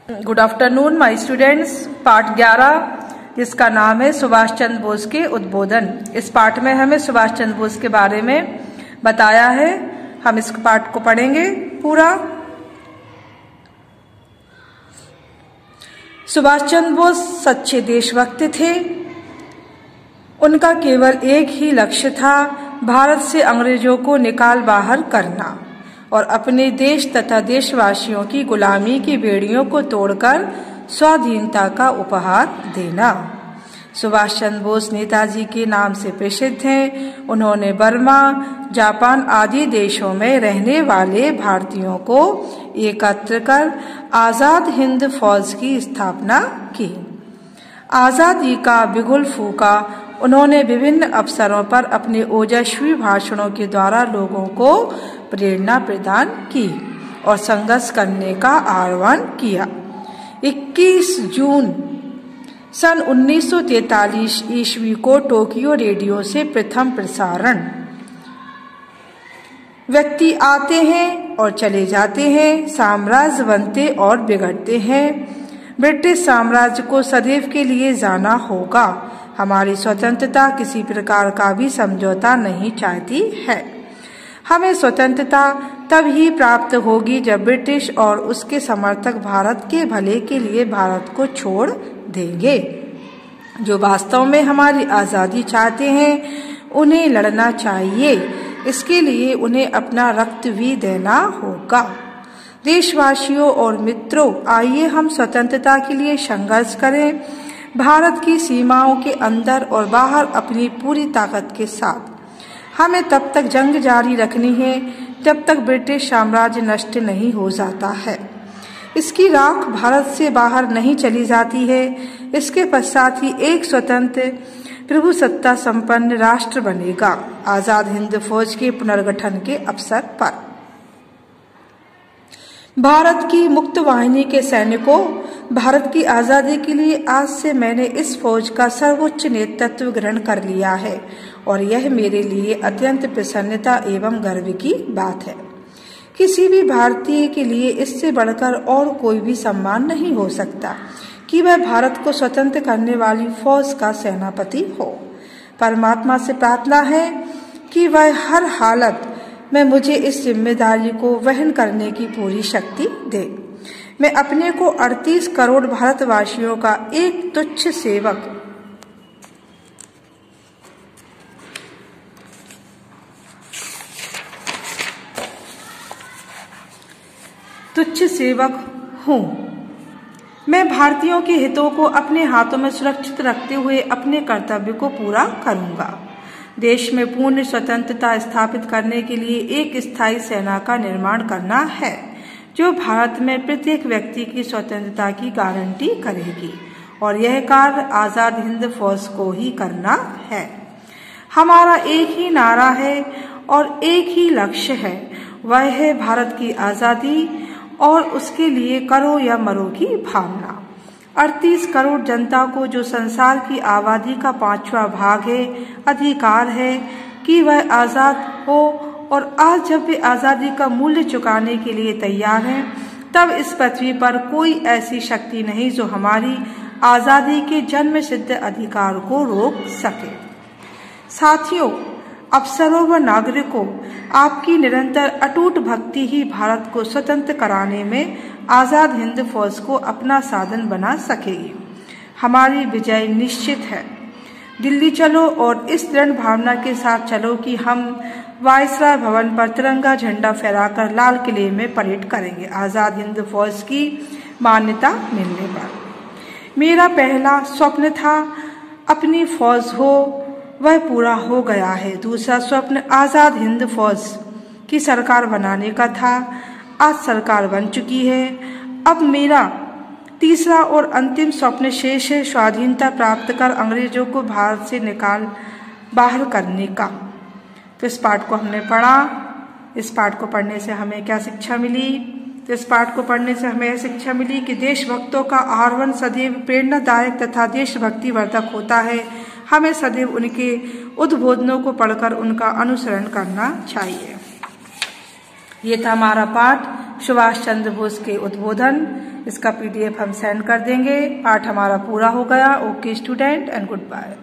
Good afternoon my students. पाठ 11 जिसका नाम है सुभाष चंद्र बोस के उद्बोधन। इस पाठ में हमें सुभाष चंद्र बोस के बारे में बताया है। हम इस पाठ को पढ़ेंगे पूरा। सुभाष चंद्र बोस सच्चे देशभक्त थे। उनका केवल एक ही लक्ष्य था, भारत से अंग्रेजों को निकाल बाहर करना और अपने देश तथा देशवासियों की गुलामी की बेड़ियों को तोड़कर स्वाधीनता का उपहार देना। सुभाष चंद्र बोस नेताजी के नाम से प्रसिद्ध हैं। उन्होंने बर्मा, जापान आदि देशों में रहने वाले भारतीयों को एकत्र कर आजाद हिंद फौज की स्थापना की। आजादी का बिगुल फूंका। उन्होंने विभिन्न अवसरों पर अपने ओजस्वी भाषणों के द्वारा लोगों को प्रेरणा प्रदान की और संघर्ष करने का आह्वान किया। 21 जून सन 1943 ईस्वी को टोक्यो रेडियो से प्रथम प्रसारण। व्यक्ति आते हैं और चले जाते हैं, साम्राज्य बनते और बिगड़ते हैं। ब्रिटिश साम्राज्य को सदैव के लिए जाना होगा। हमारी स्वतंत्रता किसी प्रकार का भी समझौता नहीं चाहती है। हमें स्वतंत्रता तब ही प्राप्त होगी जब ब्रिटिश और उसके समर्थक भारत के भले के लिए भारत को छोड़ देंगे। जो वास्तव में हमारी आज़ादी चाहते हैं उन्हें लड़ना चाहिए। इसके लिए उन्हें अपना रक्त भी देना होगा। देशवासियों और मित्रों, आइए हम स्वतंत्रता के लिए संघर्ष करें। भारत की सीमाओं के अंदर और बाहर अपनी पूरी ताकत के साथ। हमें तब तक जंग जारी रखनी है जब तक ब्रिटिश साम्राज्य नष्ट नहीं हो जाता है, इसकी राख भारत से बाहर नहीं चली जाती है। इसके पश्चात ही एक स्वतंत्र प्रभुसत्ता संपन्न राष्ट्र बनेगा। आजाद हिंद फौज के पुनर्गठन के अवसर पर भारत की मुक्त वाहिनी के सैनिकों, भारत की आज़ादी के लिए आज से मैंने इस फौज का सर्वोच्च नेतृत्व ग्रहण कर लिया है और यह मेरे लिए अत्यंत प्रसन्नता एवं गर्व की बात है। किसी भी भारतीय के लिए इससे बढ़कर और कोई भी सम्मान नहीं हो सकता कि वह भारत को स्वतंत्र करने वाली फौज का सेनापति हो। परमात्मा से प्रार्थना है कि वह हर हालत में मुझे इस जिम्मेदारी को वहन करने की पूरी शक्ति दे। मैं अपने को 38 करोड़ भारतवासियों का एक तुच्छ सेवक हूँ। मैं भारतीयों के हितों को अपने हाथों में सुरक्षित रखते हुए अपने कर्तव्य को पूरा करूँगा। देश में पूर्ण स्वतंत्रता स्थापित करने के लिए एक स्थायी सेना का निर्माण करना है जो भारत में प्रत्येक व्यक्ति की स्वतंत्रता की गारंटी करेगी और यह कार्य आजाद हिंद फौज को ही करना है। हमारा एक ही नारा है और एक ही लक्ष्य है, वह है भारत की आजादी और उसके लिए करो या मरो की भावना। 38 करोड़ जनता को, जो संसार की आबादी का 5वां भाग है, अधिकार है कि वह आजाद हो और आज जब वे आजादी का मूल्य चुकाने के लिए तैयार हैं, तब इस पृथ्वी पर कोई ऐसी शक्ति नहीं जो हमारी आजादी के जन्म सिद्ध अधिकार को रोक सके। साथियों, अफसरों व नागरिकों, आपकी निरंतर अटूट भक्ति ही भारत को स्वतंत्र कराने में आजाद हिंद फौज को अपना साधन बना सकेगी। हमारी विजय निश्चित है। दिल्ली चलो और इस दृढ़ भावना के साथ चलो कि हम वायसराय भवन पर तिरंगा झंडा फहराकर लाल किले में परेड करेंगे आजाद हिंद फौज की मान्यता मिलने पर। मेरा पहला स्वप्न था अपनी फौज हो, वह पूरा हो गया है। दूसरा स्वप्न आजाद हिंद फौज की सरकार बनाने का था, आज सरकार बन चुकी है। अब मेरा तीसरा और अंतिम स्वप्न शेष है, स्वाधीनता प्राप्त कर अंग्रेजों को भारत से निकाल बाहर करने का। तो इस पाठ को हमने पढ़ा। इस पाठ को पढ़ने से हमें क्या शिक्षा मिली? तो इस पाठ को पढ़ने से हमें यह शिक्षा मिली कि देशभक्तों का आह्वान सदैव प्रेरणादायक तथा देशभक्ति वर्धक होता है। हमें सदैव उनके उद्बोधनों को पढ़कर उनका अनुसरण करना चाहिए। ये था हमारा पाठ सुभाष चंद्र बोस के उद्बोधन। इसका PDF हम सेंड कर देंगे। पाठ हमारा पूरा हो गया। Okay student and good bye.